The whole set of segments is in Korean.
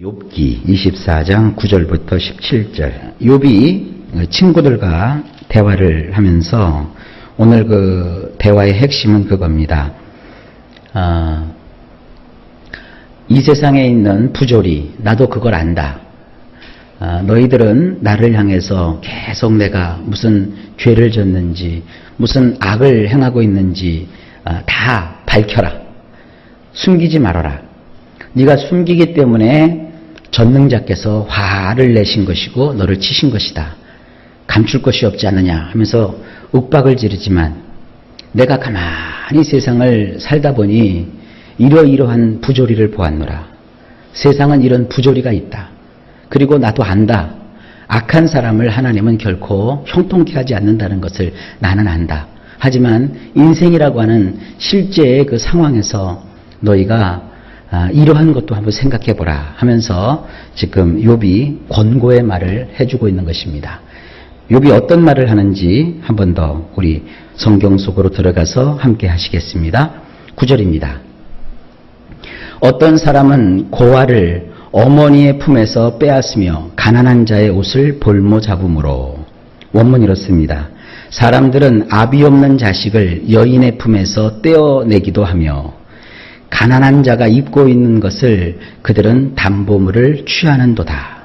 욥기 24장 9절부터 17절. 욥이 친구들과 대화를 하면서 오늘 그 대화의 핵심은 그겁니다. 이 세상에 있는 부조리, 나도 그걸 안다. 너희들은 나를 향해서 계속 내가 무슨 죄를 졌는지, 무슨 악을 행하고 있는지 다 밝혀라. 숨기지 말아라. 네가 숨기기 때문에 전능자께서 화를 내신 것이고 너를 치신 것이다. 감출 것이 없지 않느냐 하면서 윽박을 지르지만 내가 가만히 세상을 살다 보니 이러이러한 부조리를 보았노라. 세상은 이런 부조리가 있다. 그리고 나도 안다. 악한 사람을 하나님은 결코 형통케 하지 않는다는 것을 나는 안다. 하지만 인생이라고 하는 실제의 그 상황에서 너희가 이러한 것도 한번 생각해 보라 하면서 지금 욥이 권고의 말을 해주고 있는 것입니다. 욥이 어떤 말을 하는지 한 번 더 우리 성경 속으로 들어가서 함께 하시겠습니다. 9절입니다. 어떤 사람은 고아를 어머니의 품에서 빼앗으며 가난한 자의 옷을 볼모 잡음으로. 원문 이렇습니다. 사람들은 아비 없는 자식을 여인의 품에서 떼어내기도 하며 가난한 자가 입고 있는 것을 그들은 담보물을 취하는도다.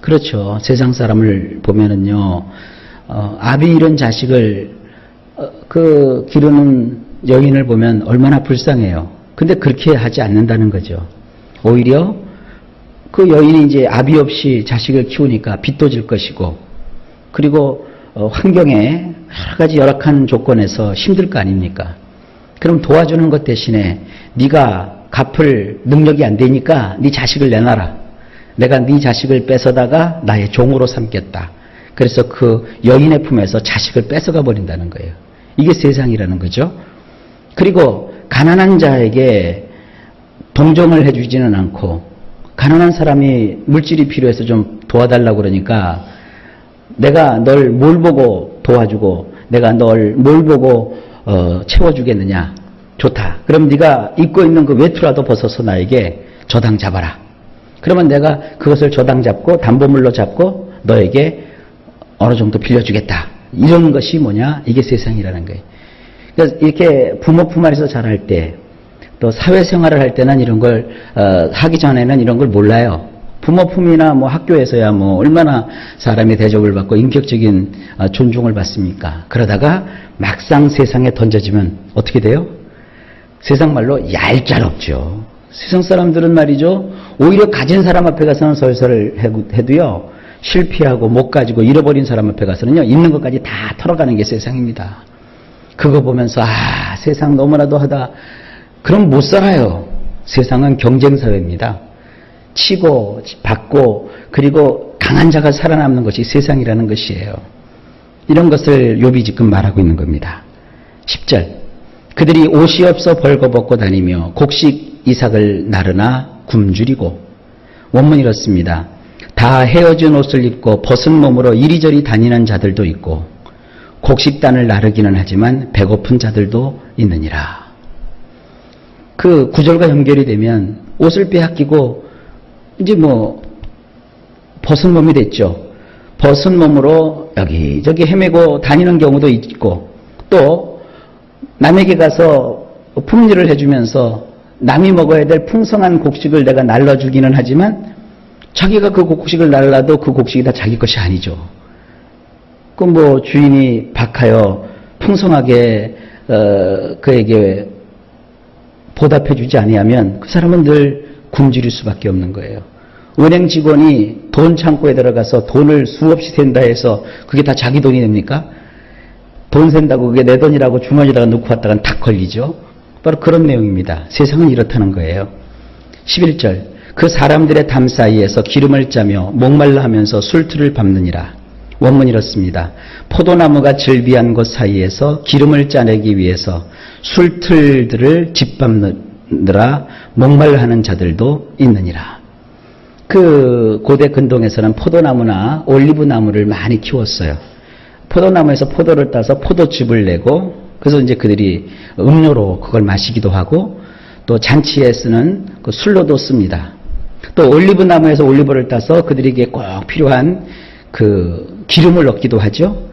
그렇죠. 세상 사람을 보면은요, 아비 잃은 자식을 기르는 여인을 보면 얼마나 불쌍해요. 근데 그렇게 하지 않는다는 거죠. 오히려 그 여인이 이제 아비 없이 자식을 키우니까 빚도 질 것이고, 그리고 환경에 여러 가지 열악한 조건에서 힘들 거 아닙니까? 그럼 도와주는 것 대신에 네가 갚을 능력이 안 되니까 네 자식을 내놔라. 내가 네 자식을 뺏어다가 나의 종으로 삼겠다. 그래서 그 여인의 품에서 자식을 뺏어가 버린다는 거예요. 이게 세상이라는 거죠. 그리고 가난한 자에게 동정을 해주지는 않고, 가난한 사람이 물질이 필요해서 좀 도와달라고 그러니까 내가 널 뭘 보고 도와주고 내가 널 뭘 보고 채워주겠느냐. 좋다. 그럼 네가 입고 있는 그 외투라도 벗어서 나에게 저당 잡아라. 그러면 내가 그것을 저당 잡고 담보물로 잡고 너에게 어느 정도 빌려주겠다. 이런 것이 뭐냐? 이게 세상이라는 거예요. 그래서 이렇게 부모 품 안에서 자랄 때, 또 사회생활을 할 때는 이런 걸 하기 전에는 이런 걸 몰라요. 부모 품이나 뭐 학교에서야 뭐 얼마나 사람이 대접을 받고 인격적인 존중을 받습니까? 그러다가 막상 세상에 던져지면 어떻게 돼요? 세상 말로 얄짤없죠. 세상 사람들은 말이죠, 오히려 가진 사람 앞에 가서는 설설을 해도요, 실패하고 못 가지고 잃어버린 사람 앞에 가서는요, 있는 것까지 다 털어가는 게 세상입니다. 그거 보면서 세상 너무나도 하다. 그럼 못 살아요. 세상은 경쟁사회입니다. 치고 받고 그리고 강한 자가 살아남는 것이 세상이라는 것이에요. 이런 것을 욥이 지금 말하고 있는 겁니다. 10절. 그들이 옷이 없어 벌거벗고 다니며 곡식 이삭을 나르나 굶주리고. 원문이 이렇습니다. 다 헤어진 옷을 입고 벗은 몸으로 이리저리 다니는 자들도 있고 곡식단을 나르기는 하지만 배고픈 자들도 있느니라. 그 구절과 연결이 되면 옷을 빼앗기고 이제 뭐 벗은 몸이 됐죠. 벗은 몸으로 여기저기 헤매고 다니는 경우도 있고, 또 남에게 가서 품일을 해주면서 남이 먹어야 될 풍성한 곡식을 내가 날라주기는 하지만 자기가 그 곡식을 날라도 그 곡식이 다 자기 것이 아니죠. 그 뭐 주인이 박하여 풍성하게 그에게 보답해주지 아니하면 그 사람은 늘 굶주릴 수밖에 없는 거예요. 은행 직원이 돈 창고에 들어가서 돈을 수없이 센다 해서 그게 다 자기 돈이 됩니까? 돈 센다고 그게 내 돈이라고 주머니에다가 넣고 왔다간 다 걸리죠. 바로 그런 내용입니다. 세상은 이렇다는 거예요. 11절. 그 사람들의 담 사이에서 기름을 짜며 목말라 하면서 술틀을 밟느니라. 원문이 이렇습니다. 포도나무가 즐비한 곳 사이에서 기름을 짜내기 위해서 술틀들을 짓밟느라 목말라 하는 자들도 있느니라. 그 고대 근동에서는 포도나무나 올리브나무를 많이 키웠어요. 포도나무에서 포도를 따서 포도즙을 내고, 그래서 이제 그들이 음료로 그걸 마시기도 하고, 또 잔치에 쓰는 그 술로도 씁니다. 또 올리브 나무에서 올리브를 따서 그들에게 꼭 필요한 그 기름을 얻기도 하죠.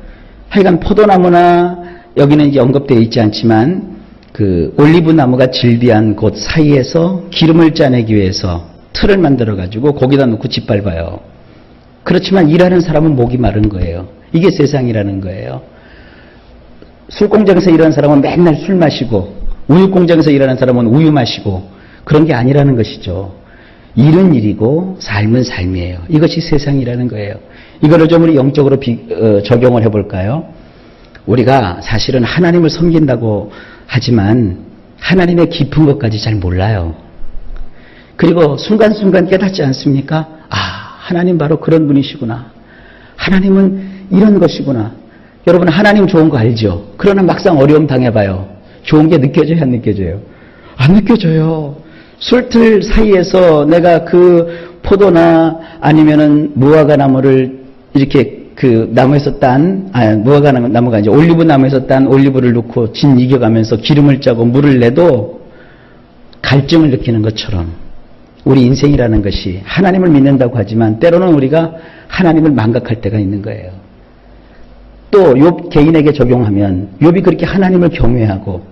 하여간 포도나무나 여기는 이제 언급되어 있지 않지만 그 올리브 나무가 질비한 곳 사이에서 기름을 짜내기 위해서 틀을 만들어 가지고 거기다 놓고 짓밟아요. 그렇지만 일하는 사람은 목이 마른 거예요. 이게 세상이라는 거예요. 술 공장에서 일하는 사람은 맨날 술 마시고 우유 공장에서 일하는 사람은 우유 마시고 그런 게 아니라는 것이죠. 일은 일이고 삶은 삶이에요. 이것이 세상이라는 거예요. 이거를 좀 우리 영적으로 적용을 해볼까요? 우리가 사실은 하나님을 섬긴다고 하지만 하나님의 깊은 것까지 잘 몰라요. 그리고 순간순간 깨닫지 않습니까? 아, 하나님 바로 그런 분이시구나. 하나님은 이런 것이구나. 여러분 하나님 좋은 거 알죠? 그러나 막상 어려움 당해봐요. 좋은 게 느껴져요? 안 느껴져요? 안 느껴져요. 술틀 사이에서 내가 그 포도나 아니면은 무화과 나무를 이렇게 그 나무에서 무화과 나무가 이제 올리브 나무에서 딴 올리브를 넣고 진 이겨가면서 기름을 짜고 물을 내도 갈증을 느끼는 것처럼 우리 인생이라는 것이 하나님을 믿는다고 하지만 때로는 우리가 하나님을 망각할 때가 있는 거예요. 또 욥 개인에게 적용하면 욥이 그렇게 하나님을 경외하고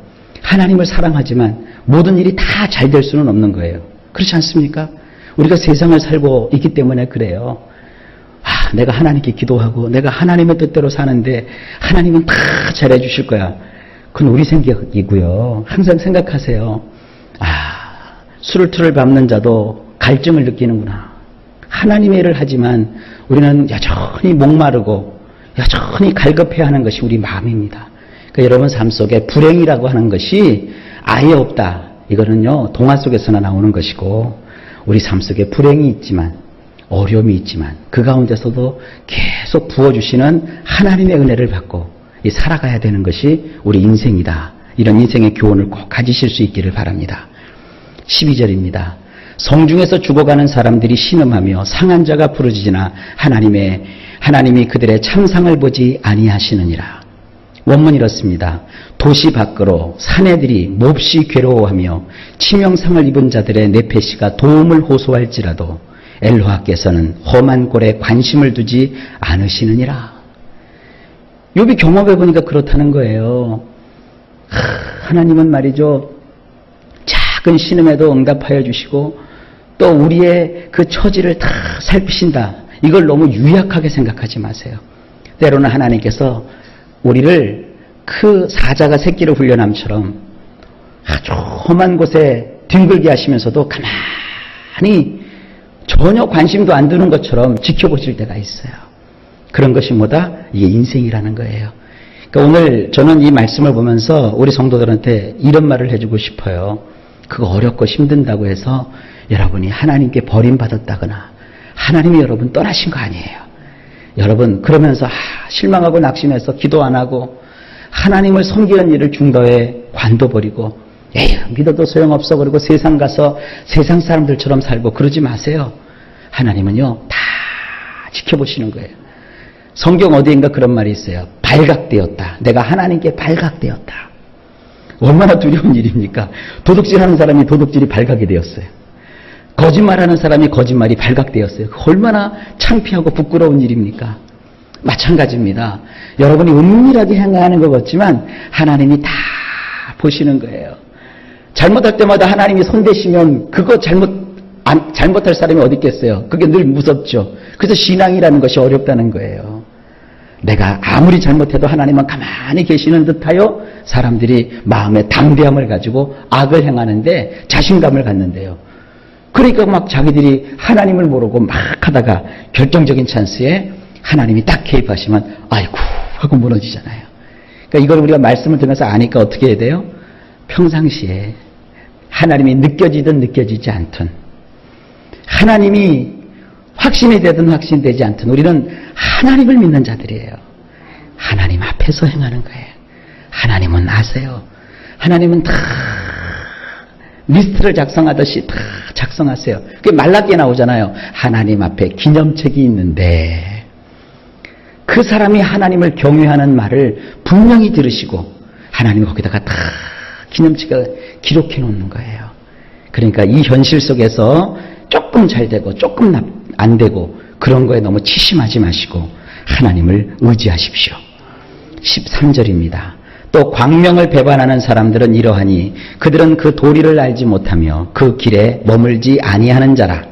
하나님을 사랑하지만 모든 일이 다 잘 될 수는 없는 거예요. 그렇지 않습니까? 우리가 세상을 살고 있기 때문에 그래요. 아, 내가 하나님께 기도하고 내가 하나님의 뜻대로 사는데 하나님은 다 잘해 주실 거야. 그건 우리 생각이고요. 항상 생각하세요. 아, 술을 틀을 밟는 자도 갈증을 느끼는구나. 하나님의 일을 하지만 우리는 여전히 목마르고 여전히 갈급해야 하는 것이 우리 마음입니다. 그러니까 여러분 삶 속에 불행이라고 하는 것이 아예 없다. 이거는요 동화 속에서나 나오는 것이고 우리 삶 속에 불행이 있지만 어려움이 있지만 그 가운데서도 계속 부어주시는 하나님의 은혜를 받고 살아가야 되는 것이 우리 인생이다. 이런 인생의 교훈을 꼭 가지실 수 있기를 바랍니다. 12절입니다. 성중에서 죽어가는 사람들이 신음하며 상한 자가 부르짖으나 하나님이 그들의 참상을 보지 아니하시느니라. 원문 이렇습니다. 도시 밖으로 사내들이 몹시 괴로워하며 치명상을 입은 자들의 내패시가 도움을 호소할지라도 엘로하께서는 험한 꼴에 관심을 두지 않으시느니라. 욥이 경험해 보니까 그렇다는 거예요. 하나님은 말이죠. 작은 신음에도 응답하여 주시고 또 우리의 그 처지를 다 살피신다. 이걸 너무 유약하게 생각하지 마세요. 때로는 하나님께서 우리를 그 사자가 새끼를 훈련함처럼 아주 험한 곳에 뒹굴게 하시면서도 가만히 전혀 관심도 안 두는 것처럼 지켜보실 때가 있어요. 그런 것이 뭐다? 이게 인생이라는 거예요. 그러니까 오늘 저는 이 말씀을 보면서 우리 성도들한테 이런 말을 해주고 싶어요. 그거 어렵고 힘든다고 해서 여러분이 하나님께 버림받았다거나 하나님이 여러분 떠나신 거 아니에요. 여러분 그러면서 실망하고 낙심해서 기도 안 하고 하나님을 섬기는 일을 중도에 관둬버리고 에휴 믿어도 소용없어 그러고 세상 가서 세상 사람들처럼 살고 그러지 마세요. 하나님은요 다 지켜보시는 거예요. 성경 어디인가 그런 말이 있어요. 발각되었다. 내가 하나님께 발각되었다. 얼마나 두려운 일입니까? 도둑질하는 사람이 도둑질이 발각이 되었어요. 거짓말하는 사람이 거짓말이 발각되었어요. 얼마나 창피하고 부끄러운 일입니까? 마찬가지입니다. 여러분이 은밀하게 행하는 것 같지만 하나님이 다 보시는 거예요. 잘못할 때마다 하나님이 손대시면 그거 잘못할 사람이 어디 있겠어요? 그게 늘 무섭죠. 그래서 신앙이라는 것이 어렵다는 거예요. 내가 아무리 잘못해도 하나님은 가만히 계시는 듯하여 사람들이 마음의 담대함을 가지고 악을 행하는데 자신감을 갖는데요. 그러니까 막 자기들이 하나님을 모르고 막 하다가 결정적인 찬스에 하나님이 딱 개입하시면 아이고 하고 무너지잖아요. 그러니까 이걸 우리가 말씀을 들으면서 아니까 어떻게 해야 돼요? 평상시에 하나님이 느껴지든 느껴지지 않든 하나님이 확신이 되든 확신되지 않든 우리는 하나님을 믿는 자들이에요. 하나님 앞에서 행하는 거예요. 하나님은 아세요. 하나님은 다 리스트를 작성하듯이 다 작성하세요. 그게 말라기에 나오잖아요. 하나님 앞에 기념책이 있는데 그 사람이 하나님을 경외하는 말을 분명히 들으시고 하나님이 거기다가 다 기념책을 기록해 놓는 거예요. 그러니까 이 현실 속에서 조금 잘 되고 조금 안 되고 그런 거에 너무 치심하지 마시고 하나님을 의지하십시오. 13절입니다. 또 광명을 배반하는 사람들은 이러하니 그들은 그 도리를 알지 못하며 그 길에 머물지 아니하는 자라.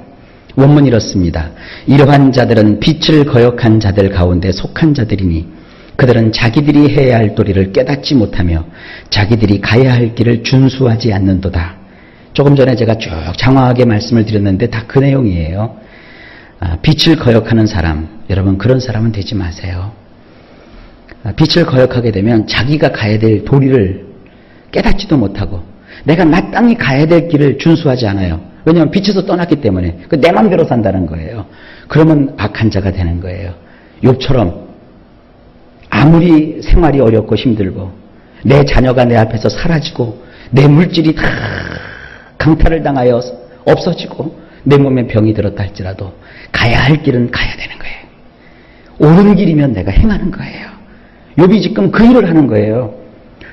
원문이 이렇습니다. 이러한 자들은 빛을 거역한 자들 가운데 속한 자들이니 그들은 자기들이 해야 할 도리를 깨닫지 못하며 자기들이 가야 할 길을 준수하지 않는도다. 조금 전에 제가 쭉 장황하게 말씀을 드렸는데 다 그 내용이에요. 빛을 거역하는 사람, 여러분 그런 사람은 되지 마세요. 빛을 거역하게 되면 자기가 가야 될 도리를 깨닫지도 못하고 내가 마땅히 가야 될 길을 준수하지 않아요. 왜냐하면 빛에서 떠났기 때문에 내 맘대로 산다는 거예요. 그러면 악한 자가 되는 거예요. 욥처럼 아무리 생활이 어렵고 힘들고 내 자녀가 내 앞에서 사라지고 내 물질이 다 강탈을 당하여 없어지고 내 몸에 병이 들었다 할지라도 가야 할 길은 가야 되는 거예요. 옳은 길이면 내가 행하는 거예요. 욥이 지금 그 일을 하는 거예요.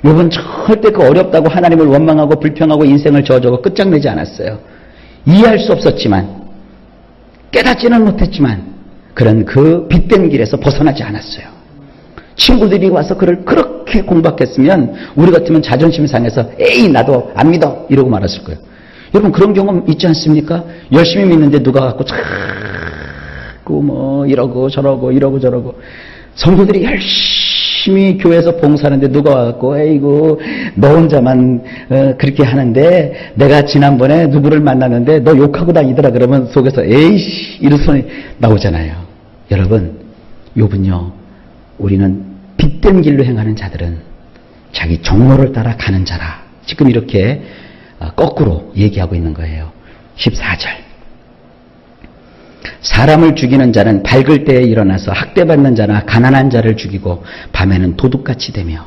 욥은 절대 그 어렵다고 하나님을 원망하고 불평하고 인생을 저어주고 끝장내지 않았어요. 이해할 수 없었지만 깨닫지는 못했지만 그런 그 빛된 길에서 벗어나지 않았어요. 친구들이 와서 그를 그렇게 공박했으면 우리 같으면 자존심 상해서 에이 나도 안 믿어 이러고 말았을 거예요. 여러분 그런 경험 있지 않습니까? 열심히 믿는데 누가 갖고 자꾸 뭐 이러고 저러고 이러고 저러고 성도들이 열심히 교회에서 봉사하는데 누가 와갖고 에이구 너 혼자만 그렇게 하는데 내가 지난번에 누구를 만났는데 너 욕하고 다니더라 그러면 속에서 에이씨 이런 소리 나오잖아요. 여러분 욥은요 우리는 빛된 길로 행하는 자들은 자기 정로를 따라 가는 자라. 지금 이렇게 거꾸로 얘기하고 있는 거예요. 14절. 사람을 죽이는 자는 밝을 때에 일어나서 학대받는 자나 가난한 자를 죽이고 밤에는 도둑같이 되며.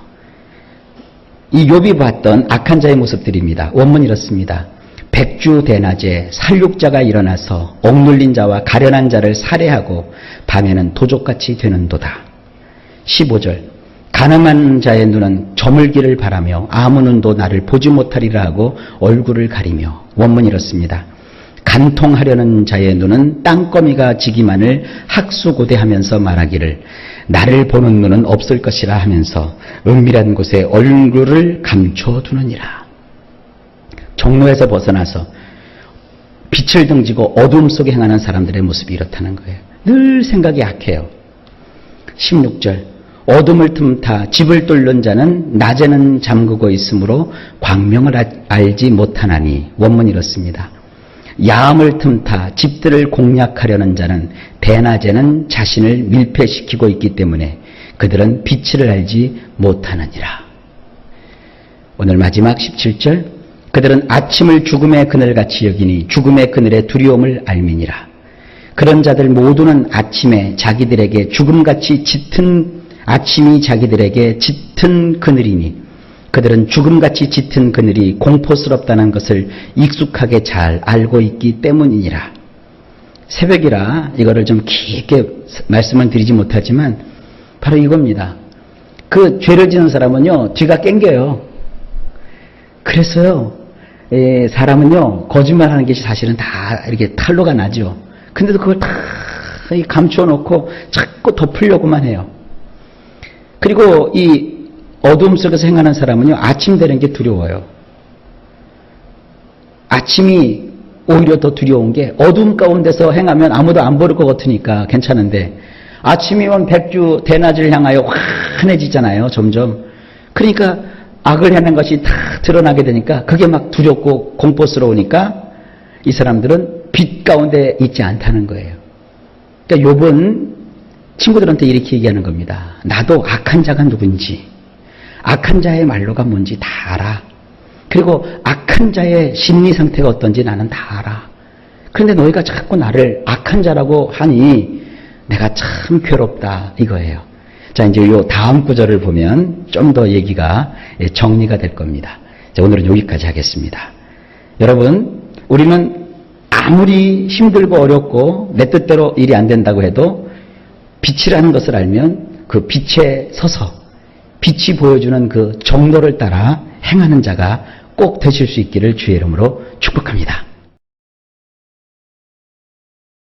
이 욥이 봤던 악한 자의 모습들입니다. 원문이 이렇습니다. 백주 대낮에 살육자가 일어나서 억눌린 자와 가련한 자를 살해하고 밤에는 도적같이 되는도다. 15절. 가늠한 자의 눈은 저물기를 바라며 아무 눈도 나를 보지 못하리라 하고 얼굴을 가리며. 원문이 이렇습니다. 간통하려는 자의 눈은 땅거미가 지기만을 학수고대하면서 말하기를 나를 보는 눈은 없을 것이라 하면서 은밀한 곳에 얼굴을 감춰두느니라. 정로에서 벗어나서 빛을 등지고 어둠 속에 행하는 사람들의 모습이 이렇다는 거예요. 늘 생각이 약해요. 16절. 어둠을 틈타 집을 뚫는 자는 낮에는 잠그고 있으므로 광명을 알지 못하나니. 원문이 이렇습니다. 야음을 틈타 집들을 공략하려는 자는 대낮에는 자신을 밀폐시키고 있기 때문에 그들은 빛을 알지 못하느니라. 오늘 마지막 17절. 그들은 아침을 죽음의 그늘같이 여기니 죽음의 그늘의 두려움을 알미니라. 그런 자들 모두는 아침에 자기들에게 죽음같이 짙은 아침이 자기들에게 짙은 그늘이니 그들은 죽음같이 짙은 그늘이 공포스럽다는 것을 익숙하게 잘 알고 있기 때문이니라. 새벽이라 이거를 좀 깊게 말씀을 드리지 못하지만 바로 이겁니다. 그 죄를 지는 사람은요 뒤가 깽겨요. 그래서요 사람은요 거짓말하는 게 사실은 다 이렇게 탄로가 나죠. 근데도 그걸 다 감추어 놓고 자꾸 덮으려고만 해요. 그리고 이 어둠 속에서 행하는 사람은요 아침 되는 게 두려워요. 아침이 오히려 더 두려운 게 어둠 가운데서 행하면 아무도 안 보일 것 같으니까 괜찮은데 아침이면 백주 대낮을 향하여 환해지잖아요. 점점. 그러니까 악을 해낸 것이 다 드러나게 되니까 그게 막 두렵고 공포스러우니까 이 사람들은 빛 가운데 있지 않다는 거예요. 그러니까 욥은 친구들한테 이렇게 얘기하는 겁니다. 나도 악한 자가 누군지, 악한 자의 말로가 뭔지 다 알아. 그리고 악한 자의 심리 상태가 어떤지 나는 다 알아. 그런데 너희가 자꾸 나를 악한 자라고 하니 내가 참 괴롭다 이거예요. 자, 이제 요 다음 구절을 보면 좀 더 얘기가 정리가 될 겁니다. 자, 오늘은 여기까지 하겠습니다. 여러분, 우리는 아무리 힘들고 어렵고 내 뜻대로 일이 안 된다고 해도 빛이라는 것을 알면 그 빛에 서서 빛이 보여주는 그 정도를 따라 행하는 자가 꼭 되실 수 있기를 주의 이름으로 축복합니다.